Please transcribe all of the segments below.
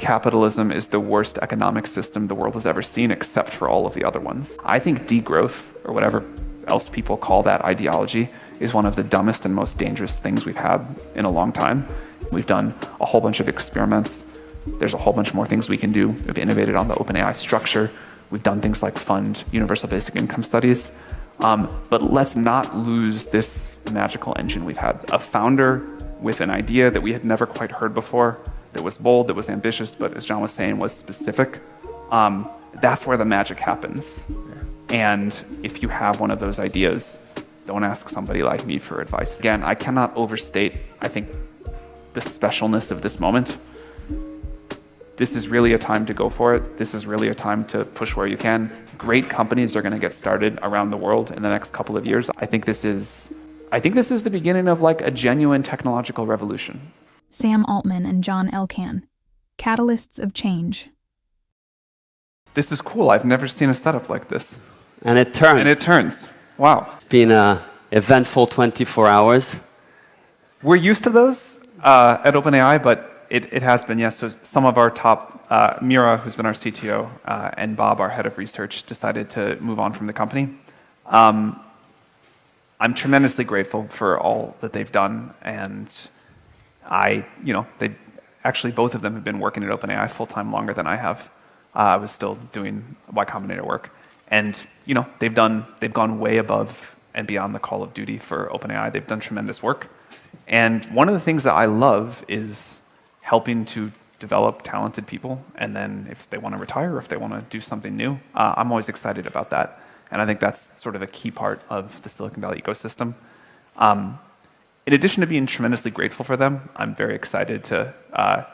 capitalism is the worst economic system the world has ever seen, except for all of the other ones. I think degrowth, or whatever else people call that ideology, is one of the dumbest and most dangerous things we've had in a long time. We've done a whole bunch of experiments. There's a whole bunch more things we can do. We've innovated on the OpenAI structure. We've done things like fund universal basic income studies. But let's not lose this magical engine we've had. A founder with an idea that we had never quite heard before, that was bold, that was ambitious, but as John was saying, was specific. That's where the magic happens. And if you have one of those ideas, don't ask somebody like me for advice. Again, I cannot overstate, I think, the specialness of this moment. This is really a time to go for it. This is really a time to push where you can. Great companies are going to get started around the world in the next couple of years. I think this is the beginning of like a genuine technological revolution. Sam Altman and John Elkann, catalysts of change. This is cool. I've never seen a setup like this. And it turns. And it turns. Wow. It's been an eventful 24 hours. We're used to those at OpenAI, but it has been, yes. So some of our top, Mira, who's been our CTO, and Bob, our head of research, decided to move on from the company. I'm tremendously grateful for all that they've done, and they actually both of them have been working at OpenAI full-time longer than I have. I was still doing Y Combinator work, and they've gone way above and beyond the call of duty for OpenAI. They've done tremendous work, and one of the things that I love is helping to develop talented people, and then if they want to retire or if they want to do something new, I'm always excited about that. And I think that's sort of a key part of the Silicon Valley ecosystem. In addition to being tremendously grateful for them, I'm very excited to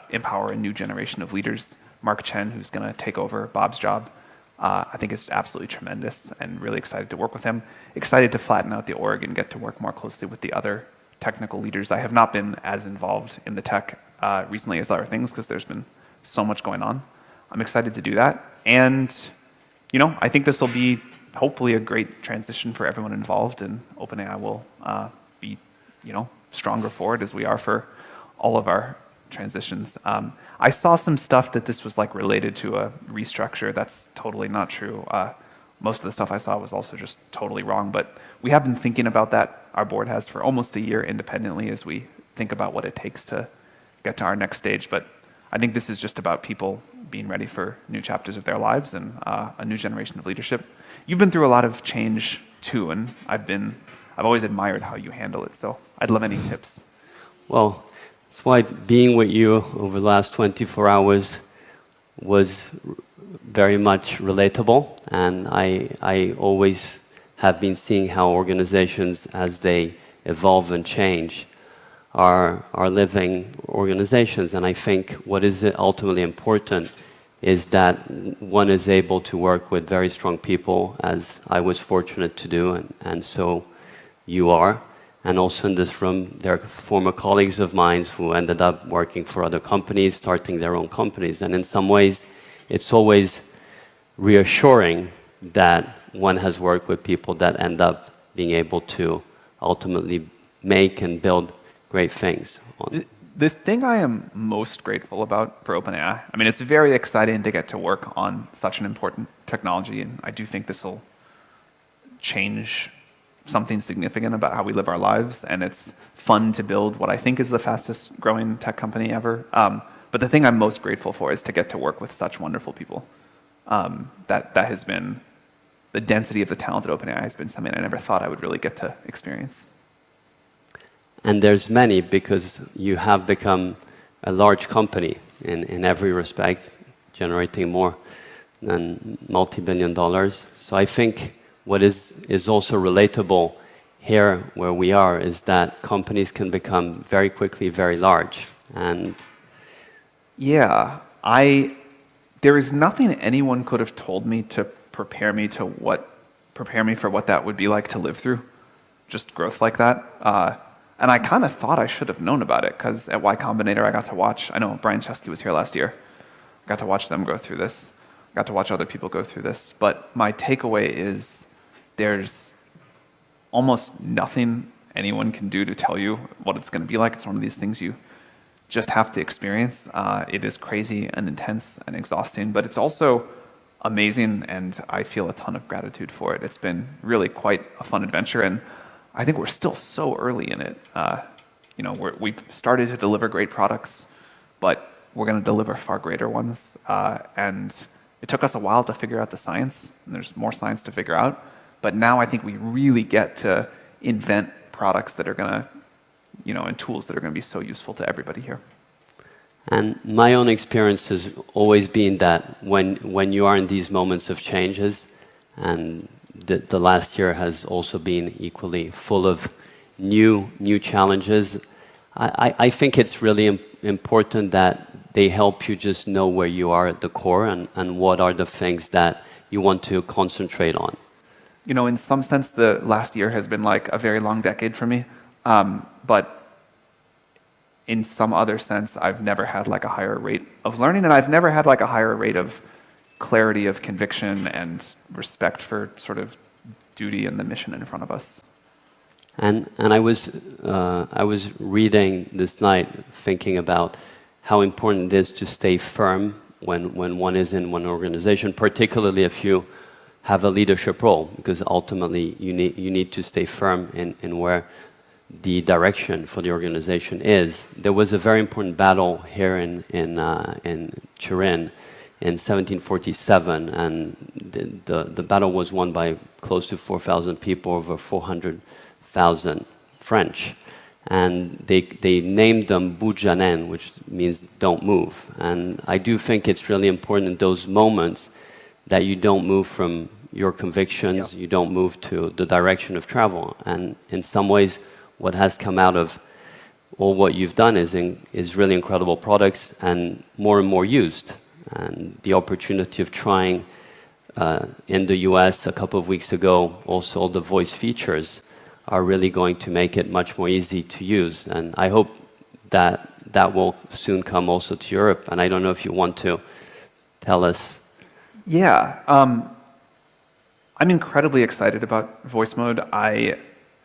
empower a new generation of leaders. Mark Chen, who's going to take over Bob's job, I think is absolutely tremendous, and really excited to work with him. Excited to flatten out the org and get to work more closely with the other technical leaders. I have not been as involved in the tech recently as other things because there's been so much going on. I'm excited to do that. And, I think this will be hopefully a great transition for everyone involved, and OpenAI will be, stronger for it as we are for all of our transitions. I saw some stuff that this was like related to a restructure. That's totally not true. Most of the stuff I saw was also just totally wrong, but we have been thinking about that. Our board has for almost a year independently as we think about what it takes to get to our next stage. But I think this is just about people being ready for new chapters of their lives and a new generation of leadership. You've been through a lot of change too, and I've always admired how you handle it. So I'd love any tips. Well, that's why being with you over the last 24 hours was very much relatable, and I always have been seeing how organizations, as they evolve and change, are living organizations. And I think what is ultimately important is that one is able to work with very strong people, as I was fortunate to do, and so you are. And also in this room, there are former colleagues of mine who ended up working for other companies, starting their own companies. And in some ways, it's always reassuring that one has worked with people that end up being able to ultimately make and build great things. The thing I am most grateful about for OpenAI, it's very exciting to get to work on such an important technology, and I do think this will change something significant about how we live our lives, and it's fun to build what I think is the fastest growing tech company ever. But the thing I'm most grateful for is to get to work with such wonderful people. That has been, the density of the talent at OpenAI has been something I never thought I would really get to experience. And there's many, because you have become a large company in every respect, generating more than multi-billion dollars. So I think what is also relatable here where we are is that companies can become very quickly very large. And yeah, there is nothing anyone could have told me to prepare me for what that would be like to live through, just growth like that. And I kind of thought I should have known about it, because at Y Combinator I got to watch, I know Brian Chesky was here last year, I got to watch them go through this, I got to watch other people go through this. But my takeaway is there's almost nothing anyone can do to tell you what it's going to be like. It's one of these things you just have to experience. It is crazy and intense and exhausting, but it's also amazing, and I feel a ton of gratitude for it. It's been really quite a fun adventure, and I think we're still so early in it. We've started to deliver great products, but we're going to deliver far greater ones. And it took us a while to figure out the science, and there's more science to figure out. But now I think we really get to invent products that are going to, and tools that are going to be so useful to everybody here. And my own experience has always been that when you are in these moments of changes, and the last year has also been equally full of new challenges, I think it's really important that they help you just know where you are at the core and what are the things that you want to concentrate on. In some sense, the last year has been like a very long decade for me. But in some other sense, I've never had like a higher rate of learning, and I've never had like a higher rate of clarity of conviction and respect for sort of duty and the mission in front of us. And I was reading this night, thinking about how important it is to stay firm when one is in one organization, particularly if you have a leadership role, because ultimately you need to stay firm in where the direction for the organization is. There was a very important battle here in Turin in 1747, and the battle was won by close to 4,000 people over 400,000 French. And they named them Boujanen, which means don't move. And I do think it's really important in those moments that you don't move from your convictions, you don't move to the direction of travel. And in some ways, what has come out of all what you've done is really incredible products and more used. And the opportunity of trying in the US a couple of weeks ago, also all the voice features are really going to make it much more easy to use. And I hope that will soon come also to Europe. And I don't know if you want to tell us. Yeah, I'm incredibly excited about voice mode.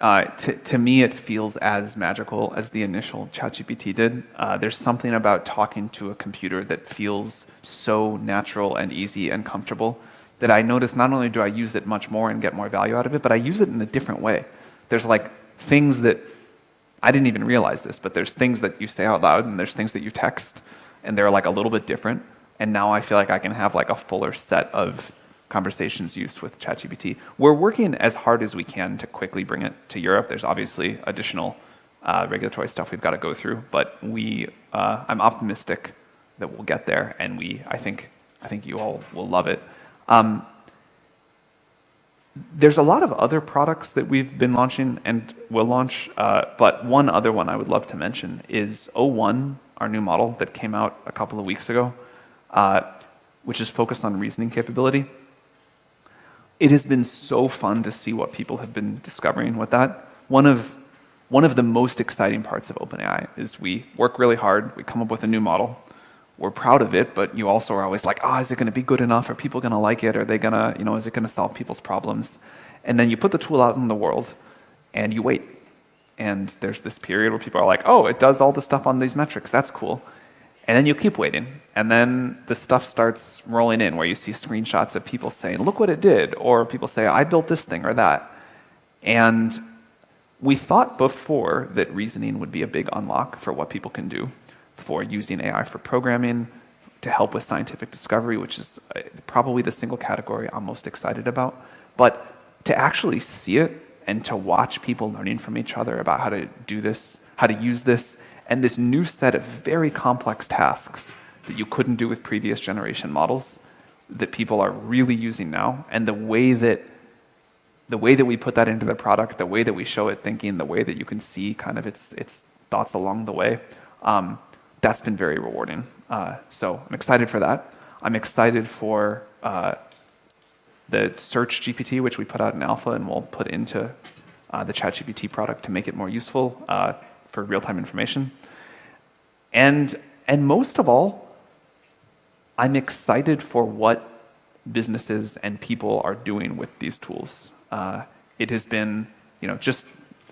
To me, it feels as magical as the initial ChatGPT did. There's something about talking to a computer that feels so natural and easy and comfortable that I notice not only do I use it much more and get more value out of it, but I use it in a different way. There's like things that, I didn't even realize this, but there's things that you say out loud and there's things that you text, and they're like a little bit different. And now I feel like I can have like a fuller set of conversations used with ChatGPT. We're working as hard as we can to quickly bring it to Europe. There's obviously additional regulatory stuff we've got to go through, but I'm optimistic that we'll get there, and I think you all will love it. There's a lot of other products that we've been launching and will launch, but one other one I would love to mention is O1, our new model that came out a couple of weeks ago, which is focused on reasoning capability. It has been so fun to see what people have been discovering with that. One of the most exciting parts of OpenAI is we work really hard, we come up with a new model, we're proud of it, but you also are always like, is it going to be good enough? Are people going to like it? Are they going to, is it going to solve people's problems? And then you put the tool out in the world and you wait. And there's this period where people are like, it does all the stuff on these metrics, that's cool. And then you keep waiting. And then the stuff starts rolling in where you see screenshots of people saying, look what it did. Or people say, I built this thing or that. And we thought before that reasoning would be a big unlock for what people can do for using AI for programming, to help with scientific discovery, which is probably the single category I'm most excited about. But to actually see it and to watch people learning from each other about how to do this, how to use this, and this new set of very complex tasks that you couldn't do with previous generation models that people are really using now, and the way that we put that into the product, the way that we show it thinking, the way that you can see kind of its thoughts along the way, that's been very rewarding. So I'm excited for that. I'm excited for the Search GPT, which we put out in alpha and we'll put into the ChatGPT product to make it more useful for real-time information. And most of all, I'm excited for what businesses and people are doing with these tools. It has been,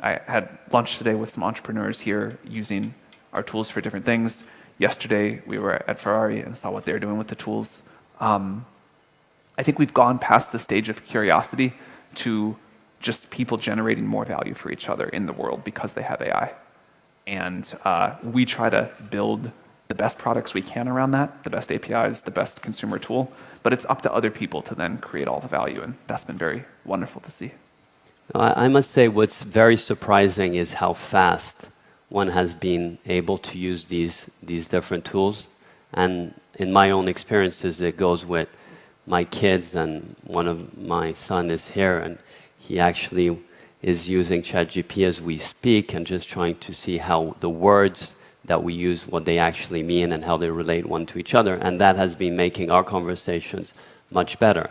I had lunch today with some entrepreneurs here using our tools for different things. Yesterday, we were at Ferrari and saw what they're doing with the tools. I think we've gone past the stage of curiosity to just people generating more value for each other in the world because they have AI. And we try to build the best products we can around that, the best APIs, the best consumer tool, but it's up to other people to then create all the value, and that's been very wonderful to see. I must say what's very surprising is how fast one has been able to use these different tools. And in my own experiences, it goes with my kids, and one of my son is here, and he actually is using ChatGPT as we speak and just trying to see how the words that we use, what they actually mean and how they relate one to each other. And that has been making our conversations much better.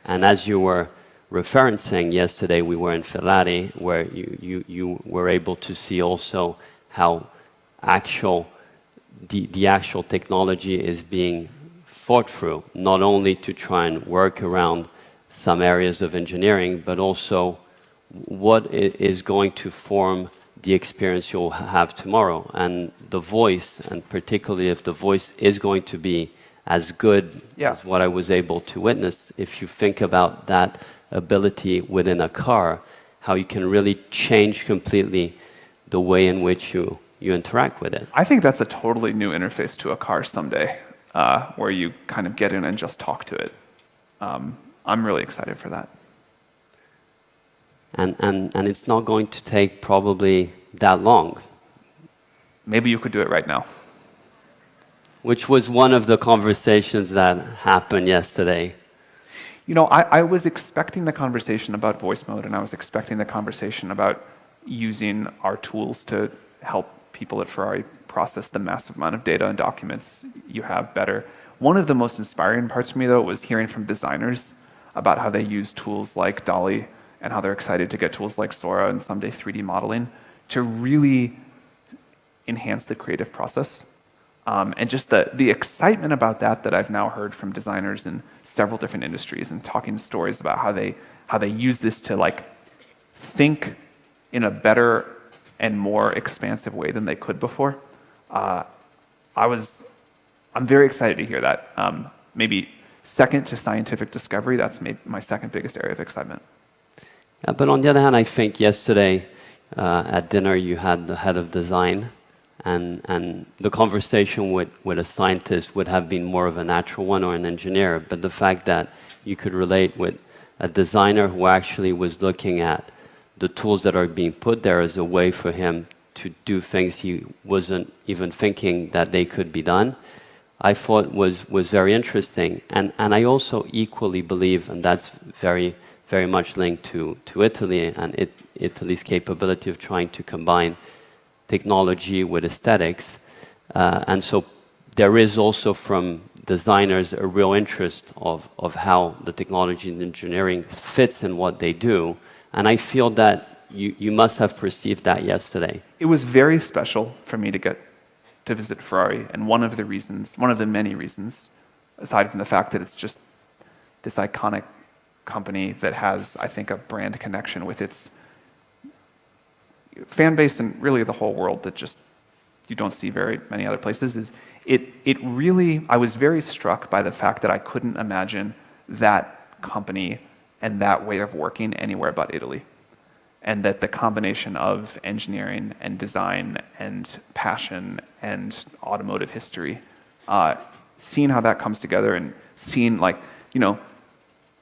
And as you were referencing yesterday, we were in Ferrari, where you were able to see also how the actual technology is being thought through, not only to try and work around some areas of engineering, but also what is going to form the experience you'll have tomorrow. And the voice, and particularly if the voice is going to be as good as what I was able to witness, if you think about that ability within a car, how you can really change completely the way in which you interact with it. I think that's a totally new interface to a car someday, where you kind of get in and just talk to it. I'm really excited for that. And it's not going to take probably that long. Maybe you could do it right now. Which was one of the conversations that happened yesterday. You know, I was expecting the conversation about voice mode, and I was expecting the conversation about using our tools to help people at Ferrari process the massive amount of data and documents you have better. One of the most inspiring parts for me, though, was hearing from designers about how they use tools like DALL-E and how they're excited to get tools like Sora and someday 3D modeling to really enhance the creative process. And just the excitement about that I've now heard from designers in several different industries, and talking stories about how they use this to like think in a better and more expansive way than they could before. I'm very excited to hear that. Maybe second to scientific discovery, that's my second biggest area of excitement. But on the other hand, I think yesterday at dinner you had the head of design, and the conversation with a scientist would have been more of a natural one, or an engineer. But the fact that you could relate with a designer who actually was looking at the tools that are being put there as a way for him to do things he wasn't even thinking that they could be done, I thought was very interesting. And I also equally believe, and that's very, very much linked to Italy and Italy's capability of trying to combine technology with aesthetics. And so there is also from designers a real interest of how the technology and engineering fits in what they do. And I feel that you must have perceived that yesterday. It was very special for me to get to visit Ferrari, and one of the many reasons, aside from the fact that it's just this iconic company that has, I think, a brand connection with its fan base and really the whole world that just you don't see very many other places, is it really, I was very struck by the fact that I couldn't imagine that company and that way of working anywhere but Italy. And that the combination of engineering and design and passion and automotive history, seeing how that comes together, and seeing like, you know,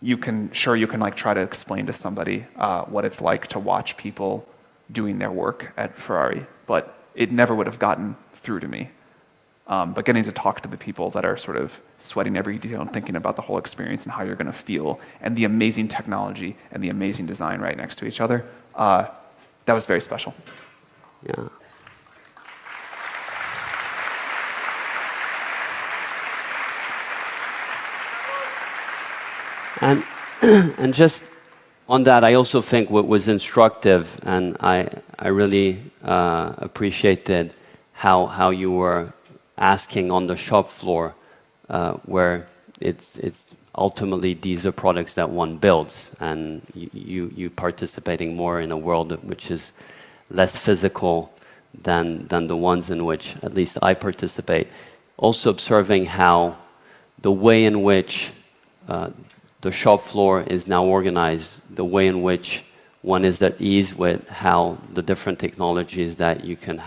you can like try to explain to somebody what it's like to watch people doing their work at Ferrari, but it never would have gotten through to me. But getting to talk to the people that are sort of sweating every detail and thinking about the whole experience and how you're going to feel, and the amazing technology and the amazing design right next to each other, that was very special. Yeah. And just on that, I also think what was instructive, and I really appreciated how you were asking on the shop floor, where it's ultimately these are products that one builds, and you participating more in a world which is less physical than the ones in which at least I participate. Also observing how the way in which the shop floor is now organized, the way in which one is at ease with how the different technologies that you can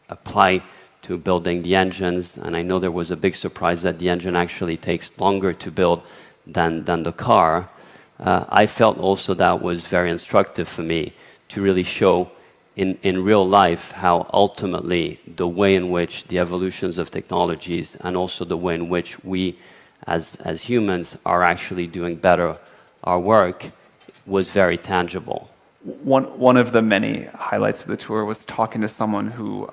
apply to building the engines, and I know there was a big surprise that the engine actually takes longer to build than the car. I felt also that was very instructive for me to really show in real life how ultimately the way in which the evolutions of technologies and also the way in which we as humans are actually doing better our work was very tangible. One of the many highlights of the tour was talking to someone who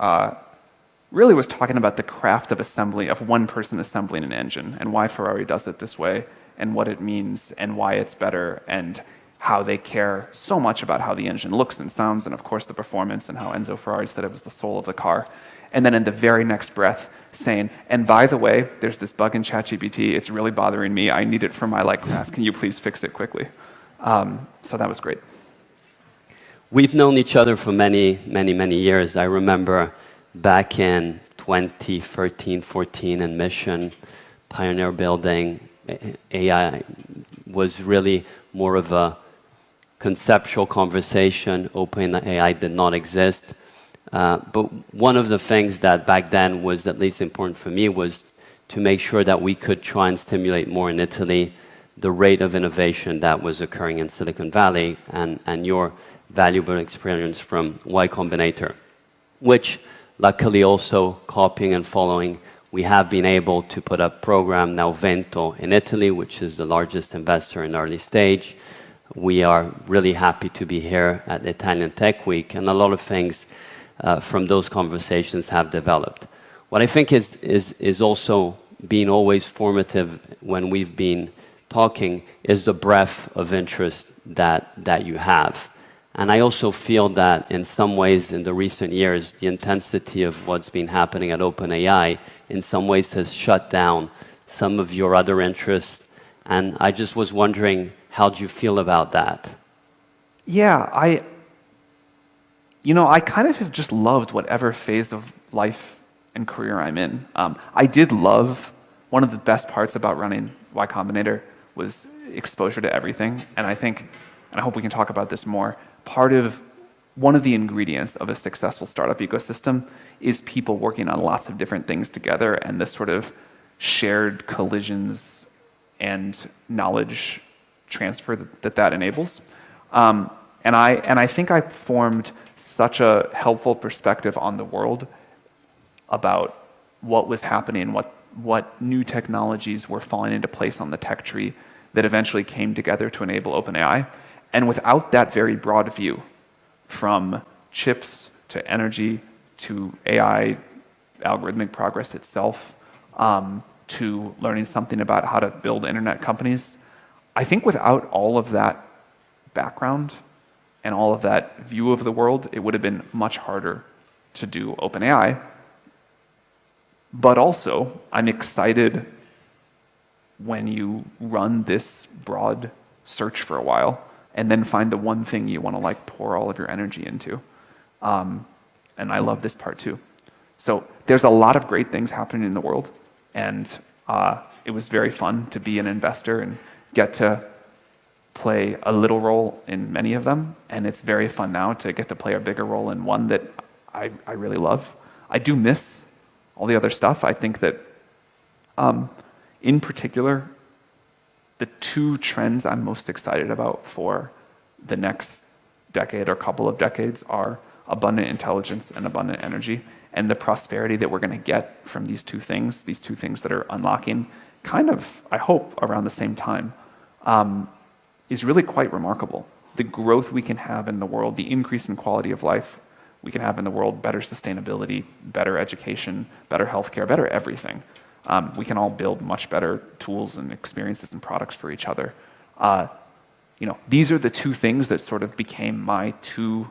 really was talking about the craft of assembly, of one person assembling an engine, and why Ferrari does it this way, and what it means, and why it's better, and how they care so much about how the engine looks and sounds, and of course the performance, and how Enzo Ferrari said it was the soul of the car. And then in the very next breath saying, and by the way, there's this bug in ChatGPT, it's really bothering me, I need it for my craft, can you please fix it quickly? So that was great. We've known each other for many, many, many years. I remember back in 2013, 14 in Mission, Pioneer Building, AI was really more of a conceptual conversation. OpenAI did not exist. But one of the things that back then was at least important for me was to make sure that we could try and stimulate more in Italy the rate of innovation that was occurring in Silicon Valley, and your valuable experience from Y Combinator, which luckily also copying and following, we have been able to put a program now Vento in Italy, which is the largest investor in early stage. We are really happy to be here at the Italian Tech Week, and a lot of things from those conversations have developed. What I think is also being always formative when we've been talking is the breadth of interest that you have. And I also feel that in some ways in the recent years, the intensity of what's been happening at OpenAI in some ways has shut down some of your other interests. And I just was wondering, how do you feel about that? Yeah, I kind of have just loved whatever phase of life and career I'm in. I did love, one of the best parts about running Y Combinator was exposure to everything. And I think, and I hope we can talk about this more, one of the ingredients of a successful startup ecosystem is people working on lots of different things together, and this sort of shared collisions and knowledge transfer that enables. And I think I formed such a helpful perspective on the world about what was happening, what new technologies were falling into place on the tech tree that eventually came together to enable OpenAI. And without that very broad view, from chips to energy to AI, algorithmic progress itself, to learning something about how to build internet companies, I think without all of that background and all of that view of the world, it would have been much harder to do OpenAI. But also, I'm excited when you run this broad search for a while and then find the one thing you want to pour all of your energy into. And I love this part too. So there's a lot of great things happening in the world, and it was very fun to be an investor and get to play a little role in many of them, and it's very fun now to get to play a bigger role in one that I really love. I do miss all the other stuff. I think that, in particular, the two trends I'm most excited about for the next decade or couple of decades are abundant intelligence and abundant energy, and the prosperity that we're going to get from these two things that are unlocking kind of, I hope, around the same time, is really quite remarkable. The growth we can have in the world, the increase in quality of life we can have in the world, better sustainability, better education, better healthcare, better everything. We can all build much better tools and experiences and products for each other. These are the two things that sort of became my two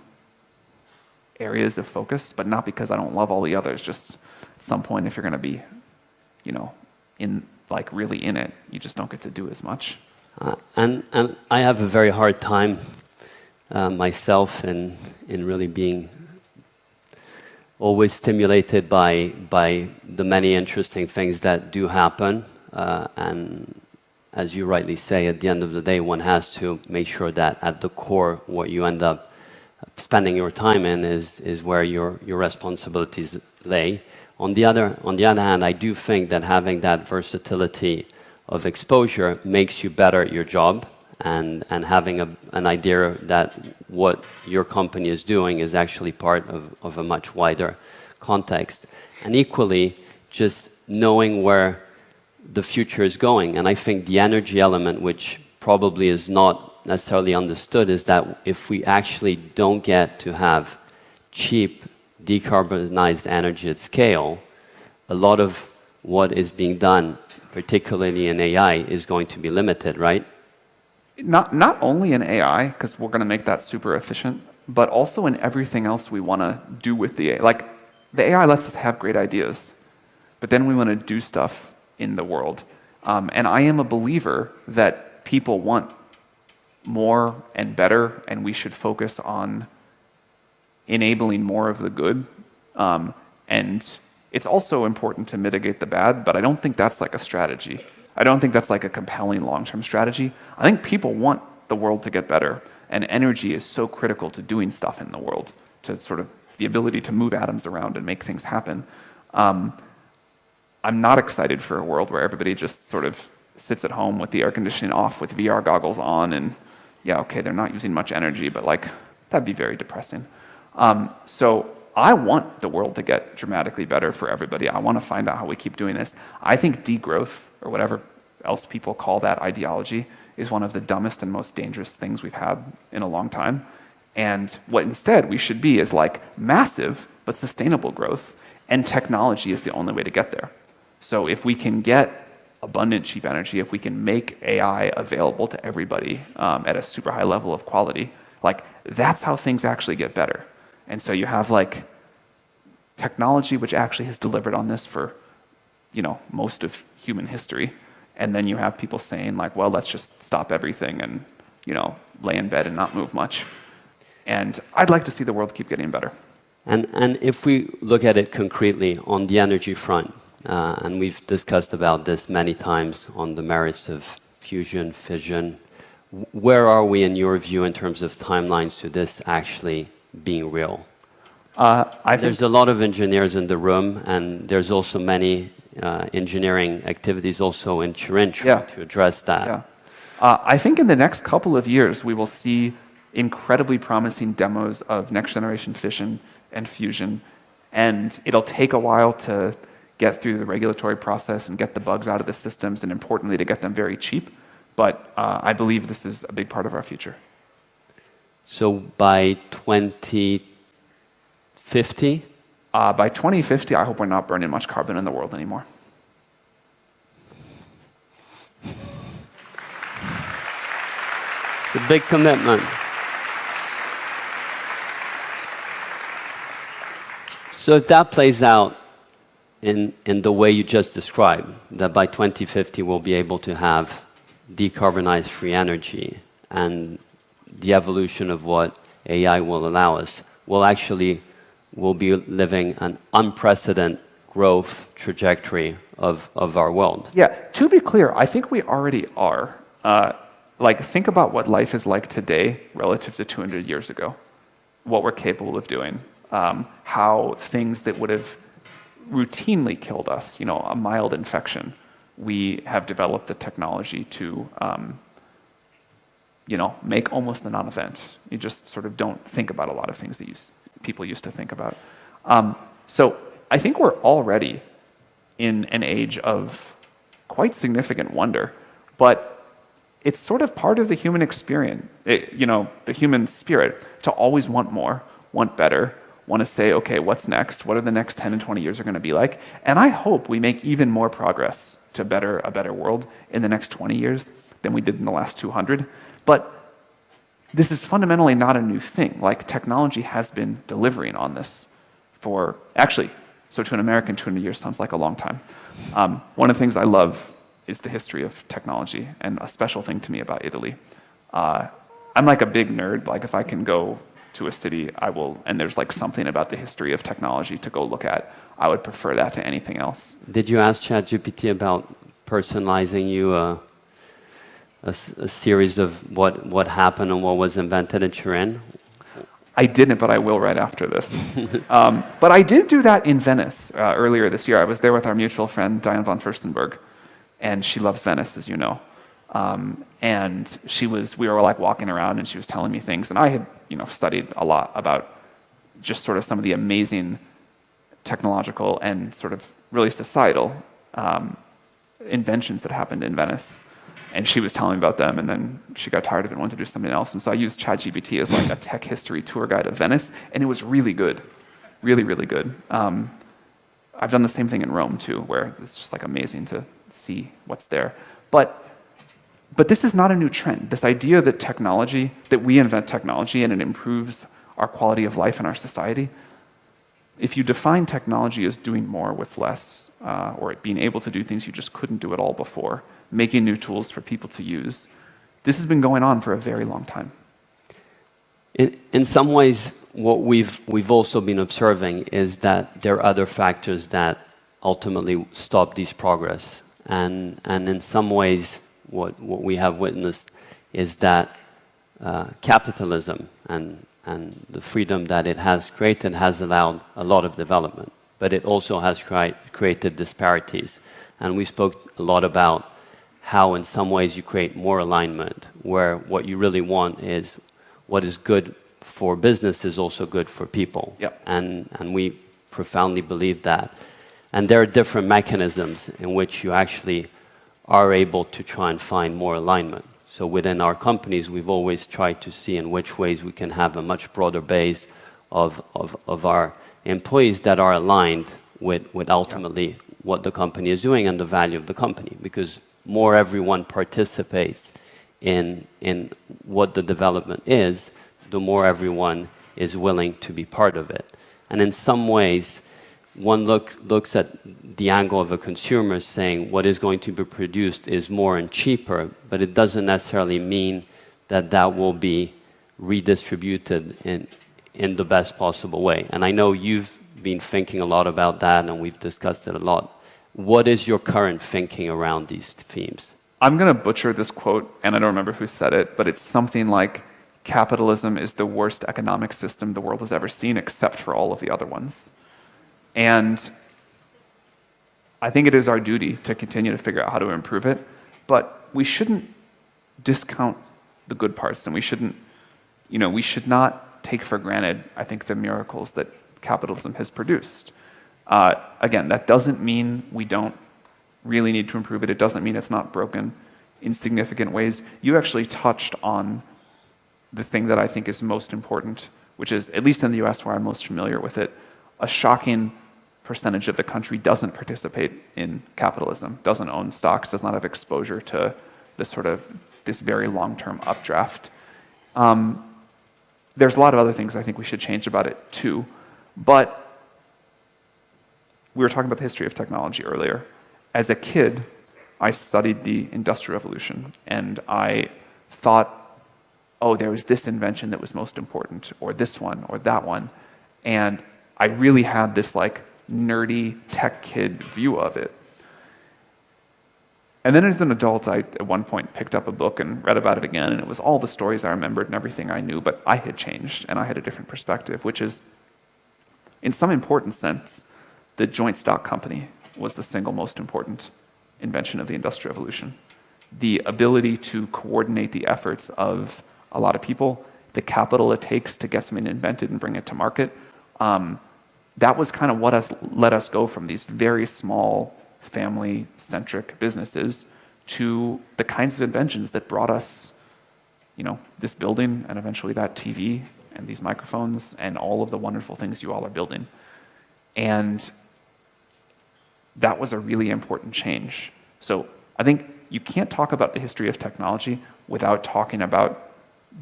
areas of focus, but not because I don't love all the others. Just at some point, if you're going to be, really in it, you just don't get to do as much. And I have a very hard time myself in really being always stimulated by the many interesting things that do happen. And as you rightly say, at the end of the day, one has to make sure that at the core, what you end up spending your time in is where your responsibilities lay. On the other hand, I do think that having that versatility of exposure makes you better at your job, and having an idea that what your company is doing is actually part of a much wider context. And equally, just knowing where the future is going. And I think the energy element, which probably is not necessarily understood, is that if we actually don't get to have cheap, decarbonized energy at scale, a lot of what is being done, particularly in AI, is going to be limited, right? Not only in AI, because we're going to make that super efficient, but also in everything else we want to do with the AI. Like, the AI lets us have great ideas, but then we want to do stuff in the world. And I am a believer that people want more and better, and we should focus on enabling more of the good. And it's also important to mitigate the bad, but I don't think that's like a strategy. I don't think that's like a compelling long-term strategy. I think people want the world to get better, and energy is so critical to doing stuff in the world, to sort of the ability to move atoms around and make things happen. I'm not excited for a world where everybody just sort of sits at home with the air conditioning off with VR goggles on and, yeah, okay, they're not using much energy, but like, that'd be very depressing. So I want the world to get dramatically better for everybody. I want to find out how we keep doing this. I think degrowth, or whatever else people call that ideology, is one of the dumbest and most dangerous things we've had in a long time. And what instead we should be is like massive but sustainable growth, and technology is the only way to get there. So if we can get abundant cheap energy, if we can make AI available to everybody at a super high level of quality, like that's how things actually get better. And so you have like technology which actually has delivered on this for, you know, most of human history. And then you have people saying like, well, let's just stop everything and, you know, lay in bed and not move much. And I'd like to see the world keep getting better. And if we look at it concretely on the energy front, and we've discussed about this many times on the merits of fusion, fission, where are we in your view in terms of timelines to this actually being real? There's a lot of engineers in the room, and there's also many engineering activities also in Turin to address that. Yeah. I think in the next couple of years, we will see incredibly promising demos of next generation fission and fusion, and it'll take a while to get through the regulatory process and get the bugs out of the systems, and importantly, to get them very cheap. But I believe this is a big part of our future. So by 2050? By 2050, I hope we're not burning much carbon in the world anymore. It's a big commitment. So if that plays out in the way you just described, that by 2050 we'll be able to have decarbonized free energy, and the evolution of what AI will allow us, we'll be living an unprecedented growth trajectory of our world. Yeah, to be clear, I think we already are. Like, think about what life is like today relative to 200 years ago, what we're capable of doing, how things that would have routinely killed us, you know, a mild infection, we have developed the technology to, you know, make almost a non-event. You just sort of don't think about a lot of things that people used to think about. So I think we're already in an age of quite significant wonder, but it's sort of part of the human experience, you know, the human spirit, to always want more, want better, want to say, okay, what's next? What are the next 10 and 20 years are going to be like? And I hope we make even more progress to a better world in the next 20 years than we did in the last 200. But this is fundamentally not a new thing. Like, technology has been delivering on this for, actually, so to an American, 200 years sounds like a long time. One of the things I love is the history of technology, and a special thing to me about Italy. I'm like a big nerd. Like, if I can go to a city, and there's like something about the history of technology to go look at, I would prefer that to anything else. Did you ask ChatGPT about personalizing you a series of what happened and what was invented in Turin? I didn't, but I will right after this. But I did do that in Venice earlier this year. I was there with our mutual friend, Diane von Furstenberg, and she loves Venice, as you know. And we were like walking around and she was telling me things, and I had, studied a lot about just sort of some of the amazing technological and sort of really societal inventions that happened in Venice. And she was telling me about them, and then she got tired of it and wanted to do something else. And so I used ChatGPT as like a tech history tour guide of Venice, and it was really good. Really, really good. I've done the same thing in Rome too, where it's just like amazing to see what's there. But this is not a new trend. This idea that we invent technology and it improves our quality of life in our society. If you define technology as doing more with less, or it being able to do things you just couldn't do at all before, making new tools for people to use, this has been going on for a very long time. In some ways, what we've also been observing is that there are other factors that ultimately stop this progress. And in some ways, what we have witnessed is that capitalism and the freedom that it has created has allowed a lot of development, but it also has created disparities. And we spoke a lot about how in some ways you create more alignment, where what you really want is what is good for business is also good for people. Yep. And we profoundly believe that. And there are different mechanisms in which you actually are able to try and find more alignment. So within our companies, we've always tried to see in which ways we can have a much broader base of our employees that are aligned with ultimately what the company is doing and the value of the company. Because more everyone participates in what the development is, the more everyone is willing to be part of it. And in some ways, one looks at the angle of a consumer saying what is going to be produced is more and cheaper, but it doesn't necessarily mean that that will be redistributed in the best possible way. And I know you've been thinking a lot about that, and we've discussed it a lot. What is your current thinking around these themes? I'm going to butcher this quote, and I don't remember who said it, but it's something like, capitalism is the worst economic system the world has ever seen, except for all of the other ones. And I think it is our duty to continue to figure out how to improve it, but we shouldn't discount the good parts, and we should not take for granted, I think, the miracles that capitalism has produced. Again, that doesn't mean we don't really need to improve it. It doesn't mean it's not broken in significant ways. You actually touched on the thing that I think is most important, which is, at least in the US where I'm most familiar with it, a shocking percentage of the country doesn't participate in capitalism, doesn't own stocks, does not have exposure to this very long-term updraft. There's a lot of other things I think we should change about it too, but we were talking about the history of technology earlier. As a kid, I studied the Industrial Revolution, and I thought, oh, there was this invention that was most important, or this one, or that one, and I really had this like nerdy tech kid view of it. And then as an adult, I at one point picked up a book and read about it again, and it was all the stories I remembered and everything I knew, but I had changed, and I had a different perspective, which is, in some important sense, the joint stock company was the single most important invention of the Industrial Revolution. The ability to coordinate the efforts of a lot of people, the capital it takes to get something invented and bring it to market, that was kind of what let us go from these very small, family-centric businesses to the kinds of inventions that brought us, this building and eventually that TV and these microphones and all of the wonderful things you all are building. And that was a really important change. So I think you can't talk about the history of technology without talking about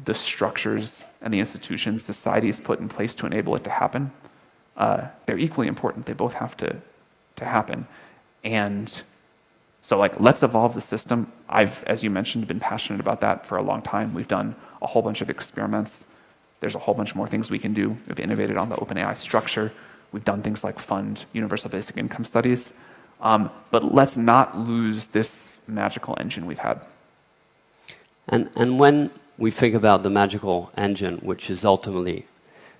the structures and the institutions society has put in place to enable it to happen. They're equally important. They both have to happen. And so let's evolve the system. I've, as you mentioned, been passionate about that for a long time. We've done a whole bunch of experiments There's a whole bunch more things we can do. We've innovated on the OpenAI structure. We've done things like fund universal basic income studies. But let's not lose this magical engine we've had. And when we think about the magical engine, which is ultimately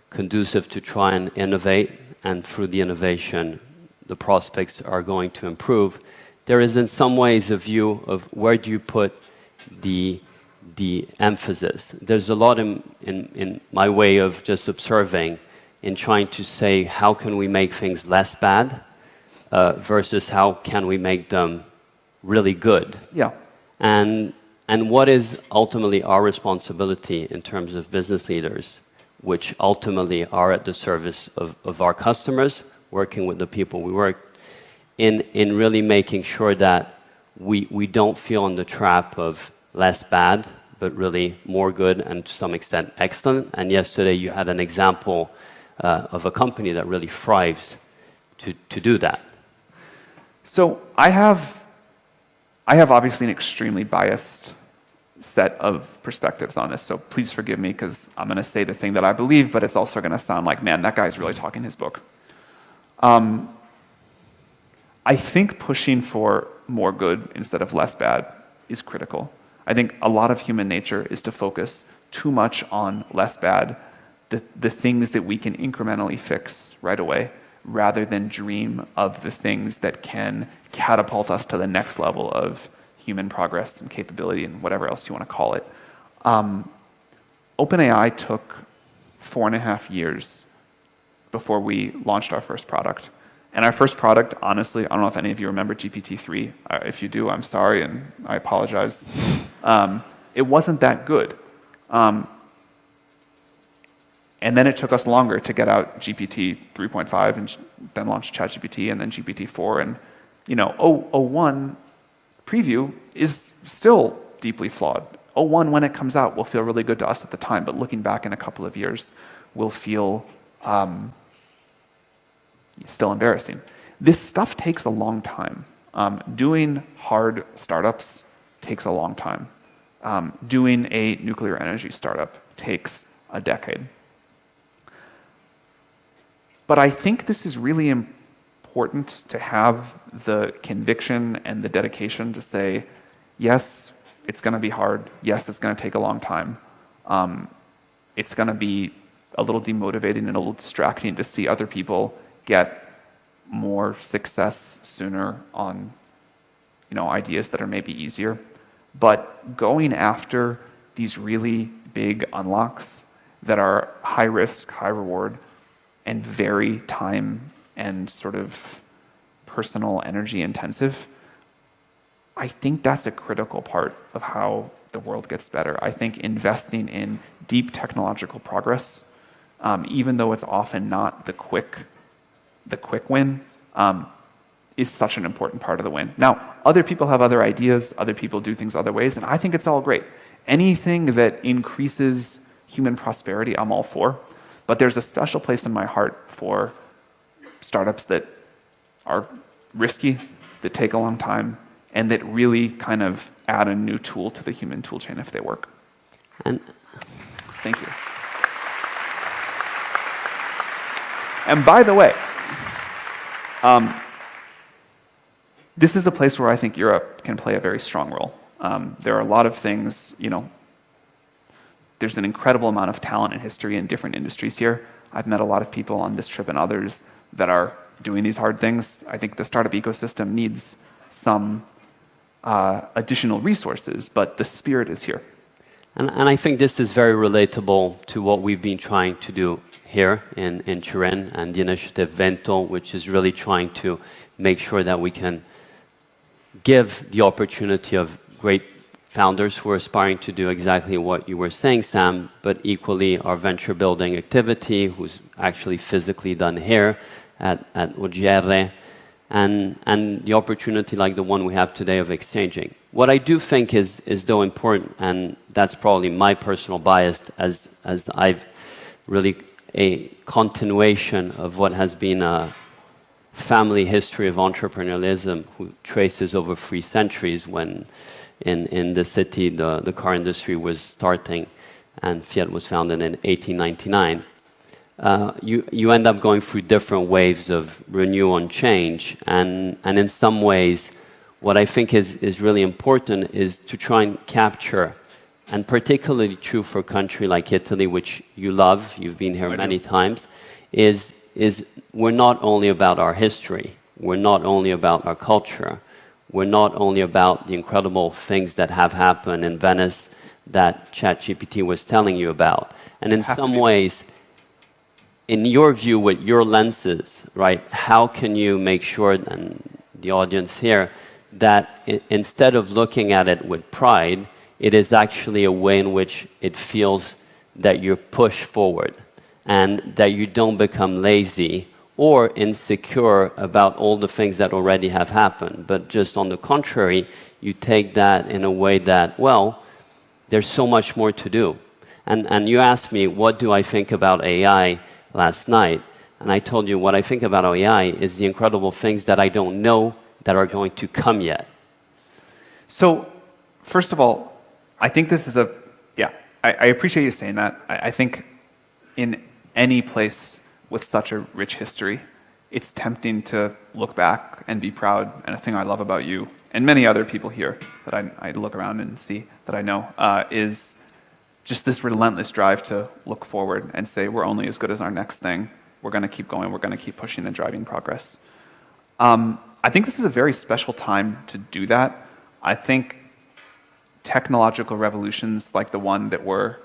conducive to try and innovate, and through the innovation, the prospects are going to improve, there is in some ways a view of where do you put the emphasis. There's a lot in my way of just observing in trying to say how can we make things less bad versus how can we make them really good. Yeah. And what is ultimately our responsibility in terms of business leaders, which ultimately are at the service of our customers, working with the people we work, in really making sure that we don't feel in the trap of less bad, but really more good and to some extent excellent. And yesterday you had an example of a company that really thrives to do that. So I have obviously an extremely biased set of perspectives on this, so please forgive me because I'm going to say the thing that I believe, but it's also going to sound like, man, that guy's really talking his book. I think pushing for more good instead of less bad is critical. I think a lot of human nature is to focus too much on less bad, the things that we can incrementally fix right away, rather than dream of the things that can catapult us to the next level of human progress and capability and whatever else you want to call it. OpenAI took 4.5 years before we launched our first product. And our first product, honestly, I don't know if any of you remember GPT-3. If you do, I'm sorry and I apologize. It wasn't that good. And then it took us longer to get out GPT 3.5 and then launch ChatGPT and then GPT-4. And 0.1 preview is still deeply flawed. 0.1, when it comes out, will feel really good to us at the time, but looking back in a couple of years will feel still embarrassing. This stuff takes a long time. Doing hard startups takes a long time. Doing a nuclear energy startup takes a decade. But I think this is really important to have the conviction and the dedication to say, yes, it's going to be hard. Yes, it's going to take a long time. It's going to be a little demotivating and a little distracting to see other people get more success sooner on ideas that are maybe easier. But going after these really big unlocks that are high risk, high reward, and very time and sort of personal energy intensive, I think that's a critical part of how the world gets better. I think investing in deep technological progress, even though it's often not the quick win, is such an important part of the win. Now, other people have other ideas, other people do things other ways, and I think it's all great. Anything that increases human prosperity, I'm all for. But there's a special place in my heart for startups that are risky, that take a long time, and that really kind of add a new tool to the human tool chain if they work. And thank you. And by the way, this is a place where I think Europe can play a very strong role. There are a lot of things, there's an incredible amount of talent and history in different industries here. I've met a lot of people on this trip and others that are doing these hard things. I think the startup ecosystem needs some additional resources, but the spirit is here. And I think this is very relatable to what we've been trying to do here in Turin and the initiative Vento, which is really trying to make sure that we can give the opportunity of great founders who are aspiring to do exactly what you were saying, Sam, but equally our venture building activity, who's actually physically done here at OGR, and the opportunity like the one we have today of exchanging. What I do think is though important, and that's probably my personal bias as I've really a continuation of what has been a family history of entrepreneurialism who traces over 3 centuries when in the city the car industry was starting and Fiat was founded in 1899. You end up going through different waves of renewal and change, and in some ways, what I think is really important is to try and capture, and particularly true for a country like Italy, which you love, you've been here many times, is we're not only about our history, we're not only about our culture, we're not only about the incredible things that have happened in Venice that ChatGPT was telling you about. And in some ways, in your view, with your lenses, right, how can you make sure, and the audience here, that instead of looking at it with pride, it is actually a way in which it feels that you're pushed forward and that you don't become lazy or insecure about all the things that already have happened, but just on the contrary, you take that in a way that, well, there's so much more to do. And you asked me, what do I think about AI last night? And I told you what I think about AI is the incredible things that I don't know that are going to come yet. So, first of all, I think this is I appreciate you saying that. I think in any place with such a rich history, it's tempting to look back and be proud. And a thing I love about you and many other people here that I look around and see that I know is just this relentless drive to look forward and say we're only as good as our next thing. We're going to keep going. We're going to keep pushing and driving progress. I think this is a very special time to do that. I think technological revolutions like the one that we're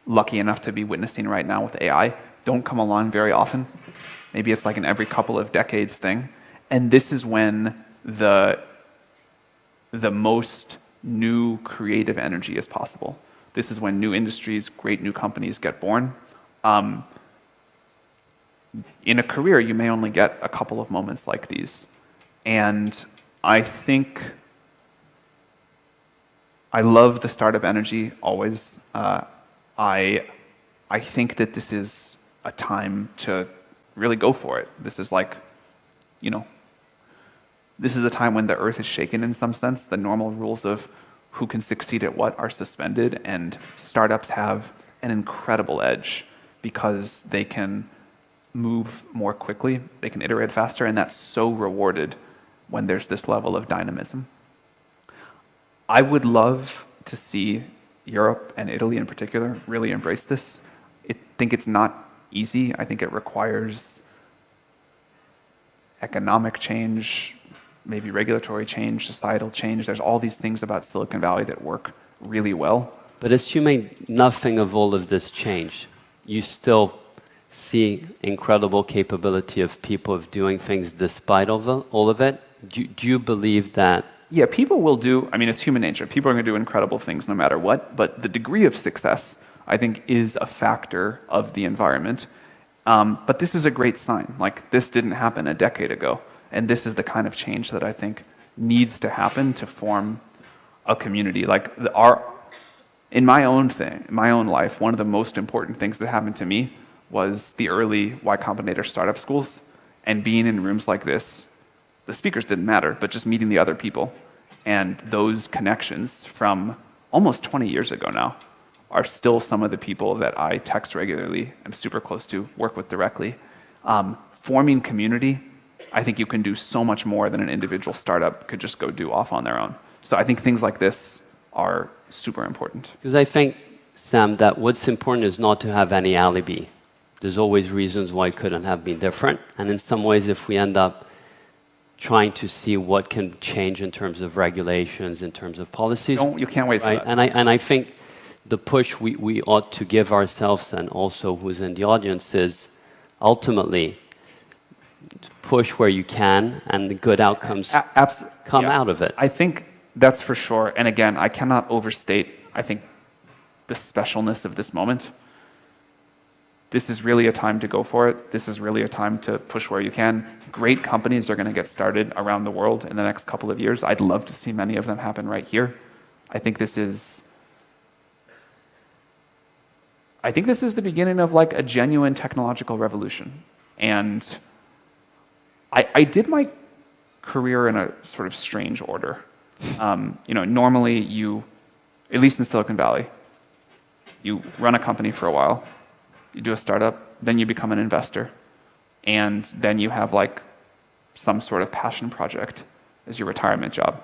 lucky enough to be witnessing right now with AI don't come along very often. Maybe it's like an every couple of decades thing. And this is when the most new creative energy is possible. This is when new industries, great new companies get born. In a career, you may only get a couple of moments like these. And I think I love the startup energy always. I think that this is a time to really go for it. This is like, this is a time when the earth is shaken in some sense. The normal rules of who can succeed at what are suspended, and startups have an incredible edge because they can move more quickly, they can iterate faster, and that's so rewarded when there's this level of dynamism. I would love to see Europe and Italy in particular really embrace this. I think it's not easy. I think it requires economic change, maybe regulatory change, societal change. There's all these things about Silicon Valley that work really well. But assuming nothing of all of this changed, you still see incredible capability of people of doing things despite all of it? Do you believe that? Yeah, people will do, it's human nature. People are going to do incredible things no matter what, but the degree of success, I think, is a factor of the environment. But this is a great sign. Like, this didn't happen a decade ago, and this is the kind of change that I think needs to happen to form a community. Like, in my own life, one of the most important things that happened to me was the early Y Combinator startup schools, and being in rooms like this. The speakers didn't matter, but just meeting the other people. And those connections from almost 20 years ago now are still some of the people that I text regularly, am super close to, work with directly. Forming community, I think you can do so much more than an individual startup could just go do off on their own. So I think things like this are super important. Because I think, Sam, that what's important is not to have any alibi. There's always reasons why it couldn't have been different. And in some ways, if we end up trying to see what can change in terms of regulations, in terms of policies. You can't wait for that. And I think the push we ought to give ourselves, and also who's in the audience, is ultimately push where you can, and the good outcomes come out of it. I think that's for sure. And again, I cannot overstate, I think, the specialness of this moment. This is really a time to go for it. This is really a time to push where you can. Great companies are going to get started around the world in the next couple of years. I'd love to see many of them happen right here. I think this is the beginning of like a genuine technological revolution. And I did my career in a sort of strange order. Normally at least in Silicon Valley, you run a company for a while, you do a startup, then you become an investor, and then you have like some sort of passion project as your retirement job.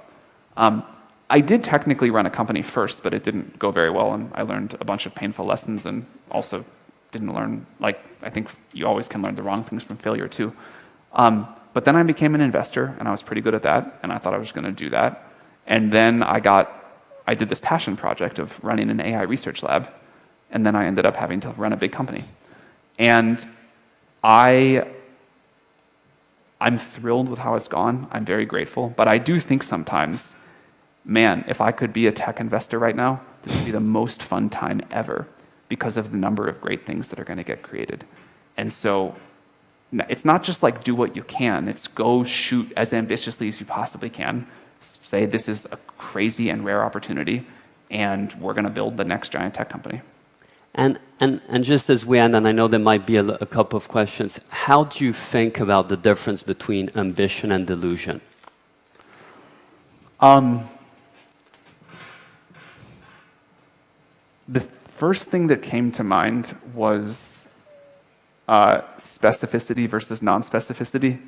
I did technically run a company first, but it didn't go very well, and I learned a bunch of painful lessons, and also didn't learn, like, I think you always can learn the wrong things from failure too. But then I became an investor, and I was pretty good at that, and I thought I was going to do that. And then I did this passion project of running an AI research lab, and then I ended up having to run a big company. And I'm thrilled with how it's gone. I'm very grateful. But I do think sometimes, man, if I could be a tech investor right now, this would be the most fun time ever because of the number of great things that are going to get created. And so it's not just like do what you can. It's go shoot as ambitiously as you possibly can. Say this is a crazy and rare opportunity, and we're going to build the next giant tech company. And just as we end, and I know there might be a couple of questions, how do you think about the difference between ambition and delusion? The first thing that came to mind was specificity versus non-specificity,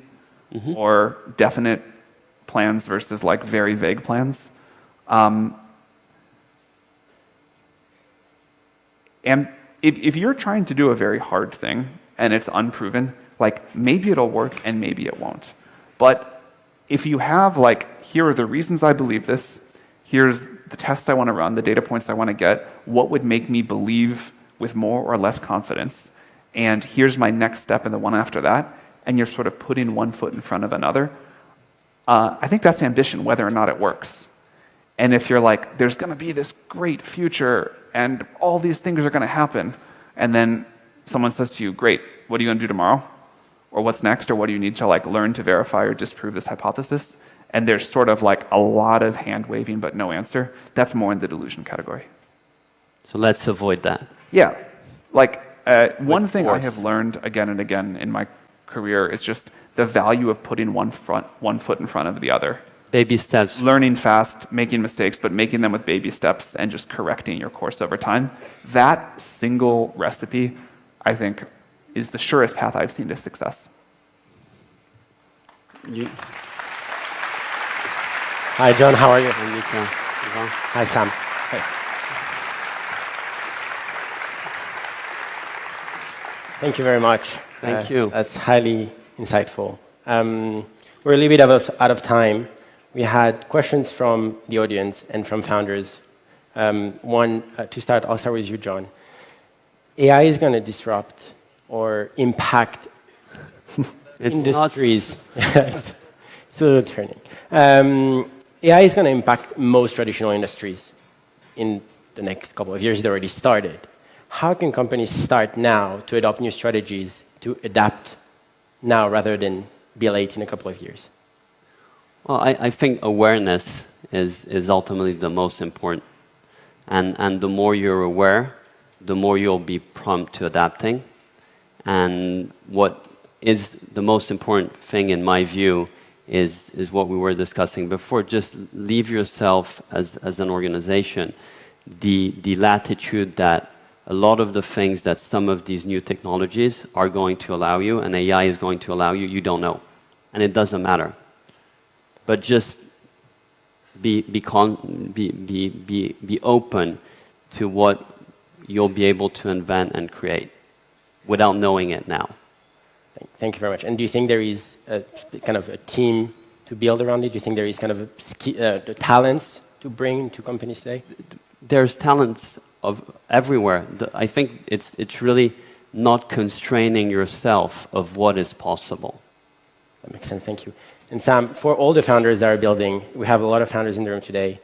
or definite plans versus like very vague plans. And if you're trying to do a very hard thing and it's unproven, like maybe it'll work and maybe it won't. But if you have like, here are the reasons I believe this, here's the tests I want to run, the data points I want to get, what would make me believe with more or less confidence, and here's my next step and the one after that, and you're sort of putting one foot in front of another, I think that's ambition, whether or not it works. And if you're like, there's going to be this great future, and all these things are going to happen, and then someone says to you, great, what are you going to do tomorrow? Or what's next? Or what do you need to like learn to verify or disprove this hypothesis? And there's sort of like a lot of hand waving but no answer. That's more in the delusion category. So let's avoid that. Yeah. Like one thing I have learned again and again in my career is just the value of putting one foot in front of the other. Baby steps. Learning fast, making mistakes, but making them with baby steps and just correcting your course over time. That single recipe, I think, is the surest path I've seen to success. Hi, John. How are you? Hi, Sam. Hey. Thank you very much. Thank you. That's highly insightful. We're a little bit out of time. We had questions from the audience and from founders. One, to start, I'll start with you, John. AI is going to disrupt or impact industries. It's a little turning. AI is going to impact most traditional industries in the next couple of years. It already started. How can companies start now to adopt new strategies to adapt now rather than be late in a couple of years? Well, I think awareness is ultimately the most important. And the more you're aware, the more you'll be prompt to adapting. And what is the most important thing, in my view, is what we were discussing before. Just leave yourself, as an organization, the latitude that a lot of the things that some of these new technologies are going to allow you, and AI is going to allow you, you don't know. And it doesn't matter. But just be open to what you'll be able to invent and create without knowing it now. Thank you very much. And do you think there is a kind of a team to build around it? Do you think there is kind of the talents to bring to companies today? There's talents of everywhere. I think it's really not constraining yourself of what is possible. That makes sense. Thank you. And Sam, for all the founders that are building, we have a lot of founders in the room today.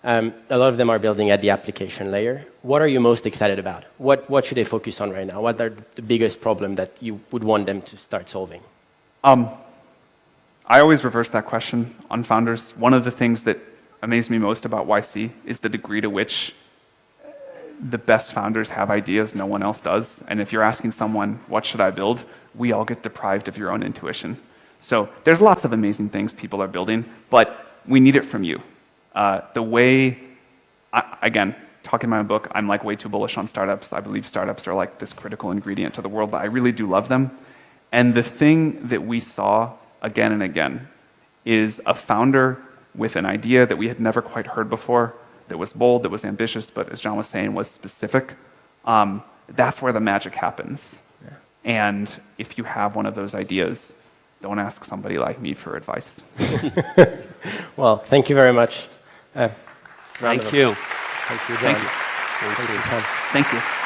A lot of them are building at the application layer. What are you most excited about? What should they focus on right now? What are the biggest problems that you would want them to start solving? I always reverse that question on founders. One of the things that amazed me most about YC is the degree to which the best founders have ideas no one else does. And if you're asking someone, what should I build? We all get deprived of your own intuition. So there's lots of amazing things people are building, but we need it from you. The way, again, talk in my own book, I'm like way too bullish on startups. I believe startups are like this critical ingredient to the world, but I really do love them. And the thing that we saw again and again is a founder with an idea that we had never quite heard before, that was bold, that was ambitious, but as John was saying, was specific. That's where the magic happens. Yeah. And if you have one of those ideas, don't ask somebody like me for advice. Well, thank you very much. Thank you. Thank you, John. Thank you. Thank you, Sam. Thank you.